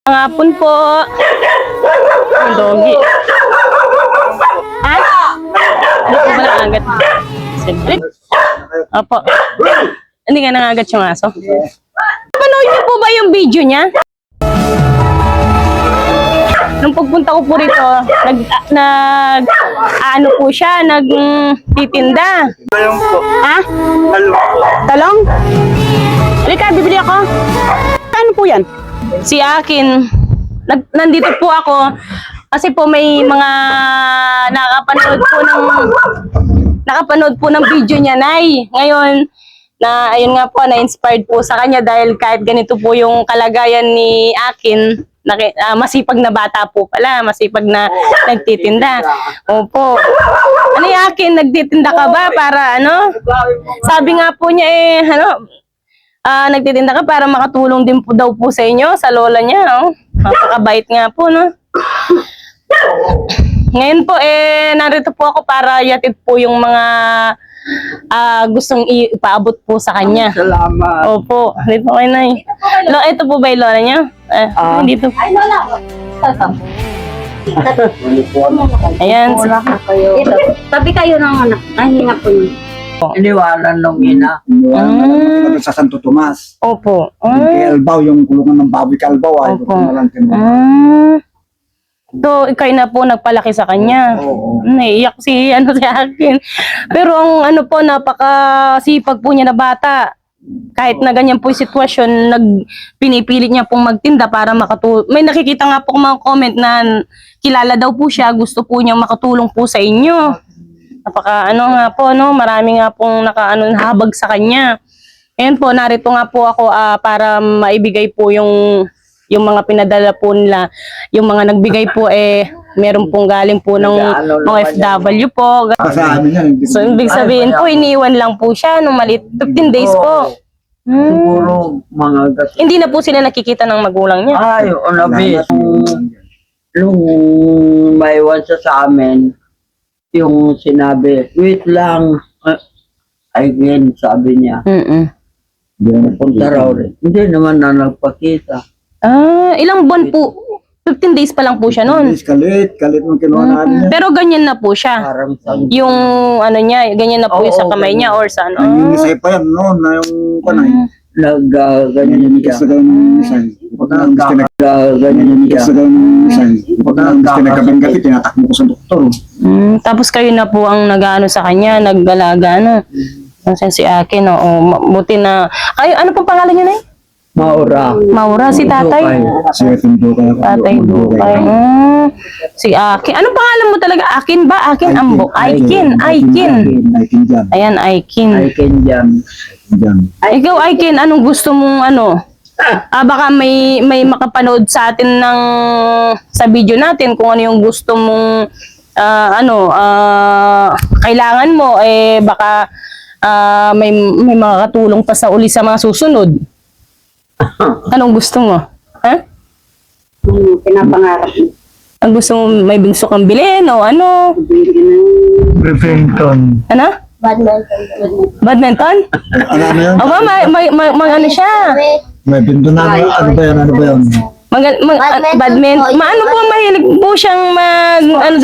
Hapon po. Ang doggy. Ha? Hindi ko ba nangagat? Siyempre. Opo. Hindi ka nangagat yung aso? Panood niyo po ba yung video niya? Nung pagpunta ko po rito, ano po siya, nagtitinda. Talong po. Ha? Talong po. Talong? Halika, bibili ako. Ano po yan? Si Akin, nandito po ako kasi po may mga nakapanood po ng video niya, Nay. Ngayon, ayun nga po, na-inspired po sa kanya dahil kahit ganito po yung kalagayan ni Akin, masipag na bata po pala, masipag na nagtitinda. Opo. Ano yung Akin, nagtitinda ka ba para ano? Sabi nga po niya nagtitinda ka para makatulong din po daw po sa inyo, sa lola niya. Oh. Napakabait nga po, no? Ngayon po, narito po ako para yatid po yung mga gustong ipaabot po sa kanya. Salamat. Opo, dito kayo na ito po ba yung lola niya? Dito. Ay, lola. Ayan. Ito, tabi kayo ng anak. Ay, hinga po yun. Iniwanan nung ina. Ano sa Santo Tomas. Opo. Kay Albaw, yung kulungan ng baboy kay Albaw. Ay, Opo. So, ikaw na po nagpalaki sa kanya. Oo. Naiiyak si Akin. Pero ang napakasipag po niya na bata. Kahit na ganyan po yung sitwasyon, pinipilit niya pong magtinda para makatulong. May nakikita nga po mga comment na kilala daw po siya, gusto po niyang makatulong po sa inyo. Nga po, no? Marami nga pong nahabag sa kanya. Ayan po, narito nga po ako para maibigay po yung mga pinadala po nila. Yung mga nagbigay po meron pong galing po ng OFW po. Sa amin yan. So, ibig sabihin po, iniwan lang po siya nung maliit. 15 days po. Siguro mga gas. Hindi na po sila nakikita ng magulang niya. Ay, onabi. Nung maiwan siya sa amin, yung sinabi, wait lang. Again, sabi niya. Punta raw rin. Hindi naman na nagpakita. Ilang buwan po? 15 days pa lang po siya noon. Kalit mong kinuha namin. Pero ganyan na po siya. Parang sang... Yung niya, ganyan na po yung sa kamay niya or sa ano. Nangingisay pa yan noon na yung kanay. Nag-ganyan Nangingisay siya. sa gawin isay. Nag-ganyan siya. Sa gawin isay. Pag nagkabing-gabi, tinatakbo ko sa doktor. Tapos kayo na po ang nag-ano sa kanya, naggalaga, ano. Nasaan si Akin, buti na. Ay, ano pong pangalan niya, Nay? Maura, si tatay. Si Etin Bukay. Tatay Bukay. Si Akin. Anong pangalan mo talaga? Akin ba? Akin Ambo? Aikin. Aikin Jan. Ayan, Aikin. Aikin Jan. Ikaw, Aikin, anong gusto mong baka may makapanood sa atin sa video natin kung ano yung gusto mong kailangan mo, baka may makakatulong pa sa uli sa mga susunod. Anong gusto mo? Ha? Pinapangarap mo. Ang gusto mo, may gusto kang bilhin o ano? Befington. Ano? Badminton? Ano yan? Aba, ano siya? May bindo na. Ano ba yan? Badminton. Maano po, mahilig po siyang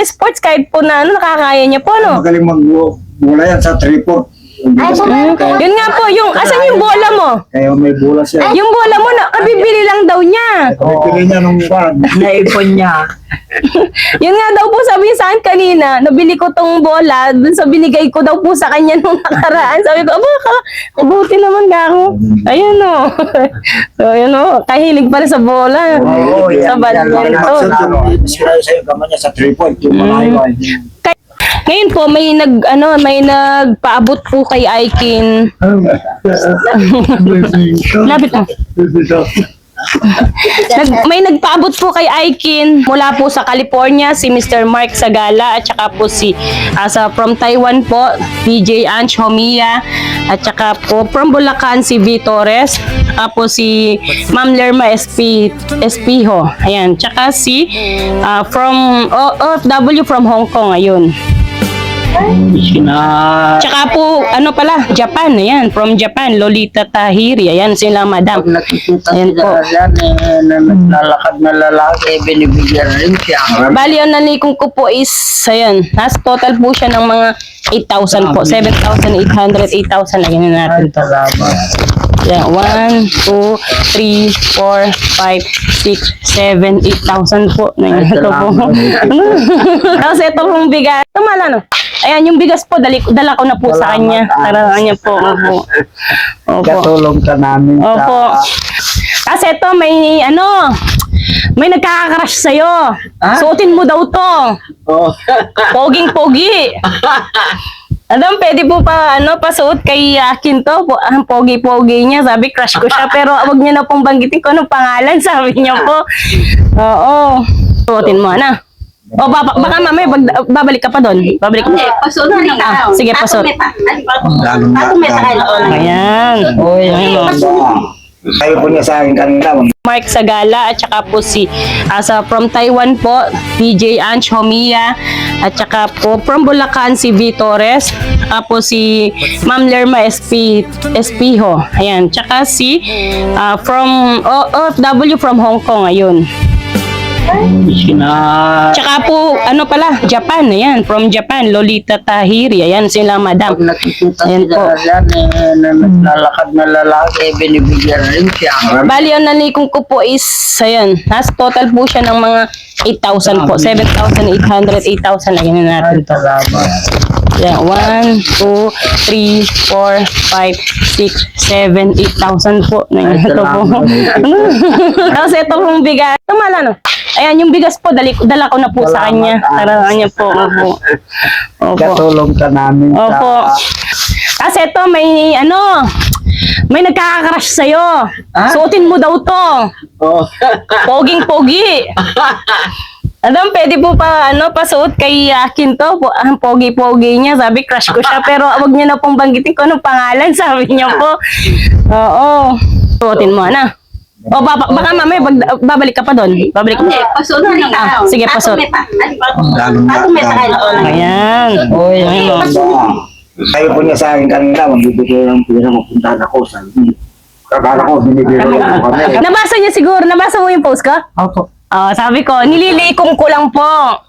sports kahit po na nakakaya niya po, no? Magaling mag-bola yan sa 3-4. Yun nga po, asan yung bola mo? Kaya may bola siya. Yung bola mo, kabibili lang daw niya. Bibili niya nung fan. Naipon niya. Yun nga daw po sabi sa akin kanina, nabili ko tong bola, dun sa binigay ko daw po sa kanya nung nakaraan. Sabi ko, mabuti naman nga ako. Ayun o. So, ayun o, kahilig pala sa bola. Oo, Sa yan. badminton. Sila sa'yo kamay niya sa 3-4. Yung mga iwan. Ngayon po, may nagpaabot po kay Aikin. Lapit mo. May nagpaabot po kay Aikin mula po sa California, si Mr. Mark Sagala, at saka po from Taiwan po, DJ Anch Homia, at saka po from Bulacan si V. Torres, tapos si Ma'am Lerma Espiho, ayan, tsaka si from OFW from Hong Kong, ayun. Tsaka po, ano pala, Japan, ayan, from Japan, Lolita Tahiri, ayan sila madam. Pag nakikita Ayan sila po. dyan, na naglalakad na lalaki, binibigyan rin siya. Bali, ang nalikong ko po is, ayan, nas total po siya ng mga 8,000 po, 7,800, 8,000, lagyan na natin to. Salamat. Yan, 1, 2, 3, 4, 5, 6, 7, 8,000 po. Ito po. Tapos ito pong bigas. Tumala no. Ayan, yung bigas po, dala ko na po sa kanya. Tara niya po. Opo. Opo. Katulong ka namin Opo. sa... Kasi ito, may nagkakakrush sa'yo. Ah? Suotin mo daw to. Oh. Poging-pogi. Adam, pwede po pa, pasuot kay Akin to. Ang pogi-pogi niya. Sabi, crush ko siya. Pero wag niya na pong banggitin ko anong pangalan. Sabi niya po. Oo. Suotin mo, na. O, baka mamaya babalik ka pa doon. Babalik ka Hindi, pa. pasod na lang. Ah, sige, pasod. Patong may sakay na. Ayan. Oy, Sabi po niya sa akin kanina, Mark Sagala at saka po si from Taiwan po, DJ Ange Homia at saka po from Bulacan si V Torres, po si Ma'am Lerma Espiho. Ayan, tsaka si from OFW from Hong Kong, ayun. Tsaka po, ano pala, Japan, ayan, from Japan, Lolita Tahiri, ayan sila madam. Pag nakikita Ayan sila po. dyan, na naglalakad na lalaki, binibigyan rin siya. Bali, ang nalikong ko po is, ayan, nas total po siya ng mga 8,000 po, 7,800, 8,000, lagyan na natin to. Salamat. Yan, 1, 2, 3, 4, 5, 6, 7, 8,000 po. Ito po. Tapos ito pong bigas. Tumala no. Ayan, yung bigas po, dala ko na po sa kanya. Tara niya po. Opo. Opo. Katulong ka namin Opo. sa... Kasi ito, may nagkakakrush sa'yo. Ah? Suotin mo daw to. Oh. Poging-pogi. Adam, pwede po pa, pasuot kay Akin to. Ang pogi-pogi niya. Sabi, crush ko siya. Pero wag niya na pong banggitin ko anong pangalan. Sabi niya po. Oo. Suotin mo, na. O, baka mamaya babalik ka pa doon. Babalik ka Hindi, pa. pasod na lang. Ah, sige, pasod. Patong may sakay na. Ayan. Oy, sabi po niya sa akin kanina, magbibigay ng pera, mapuntahan ako. Sabi, kakala ko, binibigyan ko kami. Nabasa niya siguro. Nabasa mo yung post ko? Opo. Sabi ko, nililikong ko lang po.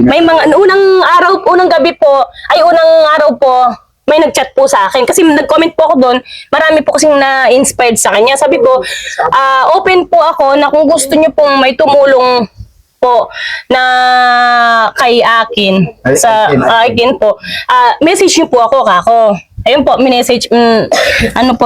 May mga, unang gabi po, unang araw po, may nag-chat po sa akin. Kasi nag-comment po ako doon, marami po kasing na-inspired sa kanya. Sabi ko, open po ako na kung gusto niyo pong may tumulong po na kay Akin, sa Akin po, message niyo po ako, kako. Ayun po, minessage,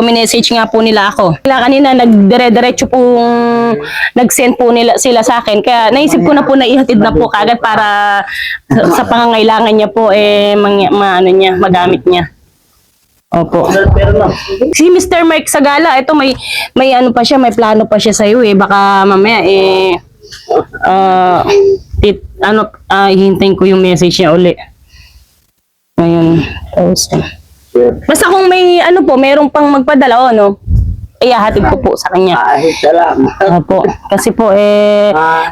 minessage nga po nila ako. Kanina, nagdire-diretso pong nag-send po sila sa akin. Kaya naisip ko na po na ihatid na po kagad para sa pangangailangan niya po, magamit niya. Opo. Si Mr. Mark Sagala, ito may pa siya, may plano pa siya sa iyo Baka mamaya hihintayin ko yung message niya uli. Ngayon, basta kung may merong pang magpadala ihahatid ko po sa kanya. Ay, salamat. Opo. Kasi po,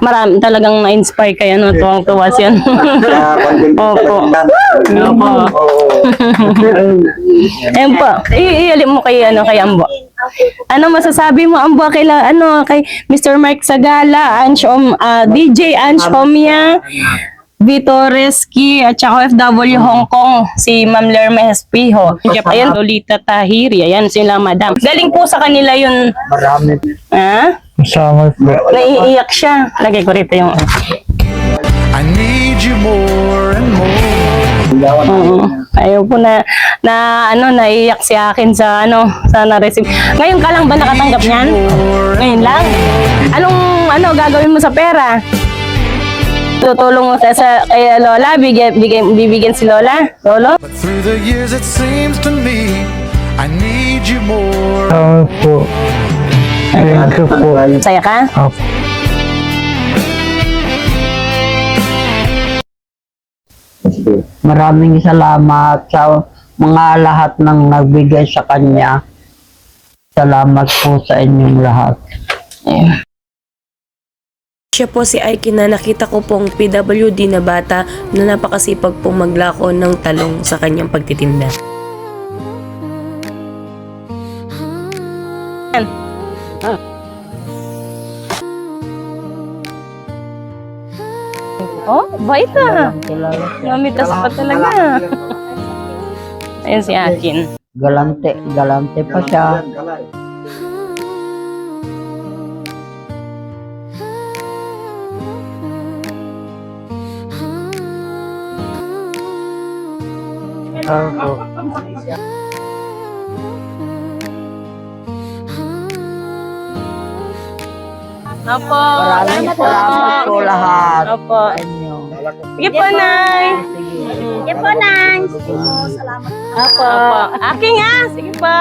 marami talagang na-inspire kaya, tuwang-tuwa siya. Opo. Opo. Ayun po. Ialip mo kay Ambo. Ano masasabi mo, Ambo, kay Mr. Mark Sagala, DJ Ange Homia, Vitoreski, at saka OFW Hong Kong, si Ma'am Lerma Espiho. Ayan, Lolita Tahiri. Ayan sila madam. Galing po sa kanila yun. Marami. Ha? Kasama po. Naiiyak siya. Lagay ko rito yung... I need you more and more. Oo. Ayaw po naiiyak si Akin sa na-receive. Ngayon ka lang ba nakatanggap niyan? Ngayon lang? Anong gagawin mo sa pera? Tutulong mo kay Lola? Bibigyan si Lola? Lolo? But through the years it seems to me I need you more. Po. Thank you po. Saya ka? Opo. Maraming salamat sa mga lahat ng nagbigay sa kanya. Salamat po sa inyong lahat. Ayun. Siya po si Aiki na nakita ko pong PWD na bata na napakasipag pong maglako ng talong sa kanyang pagtitinda. Oh, bait ah. Kilala siya. Mamitas pa talaga. Ayan si Akin. Galante pa siya. Opo. Maraming salamat po lahat. Opo. Sa inyo. Sige po, Nay. Sige po, Nang. Sige po, salamat. Opo. Aking nga. Sige pa.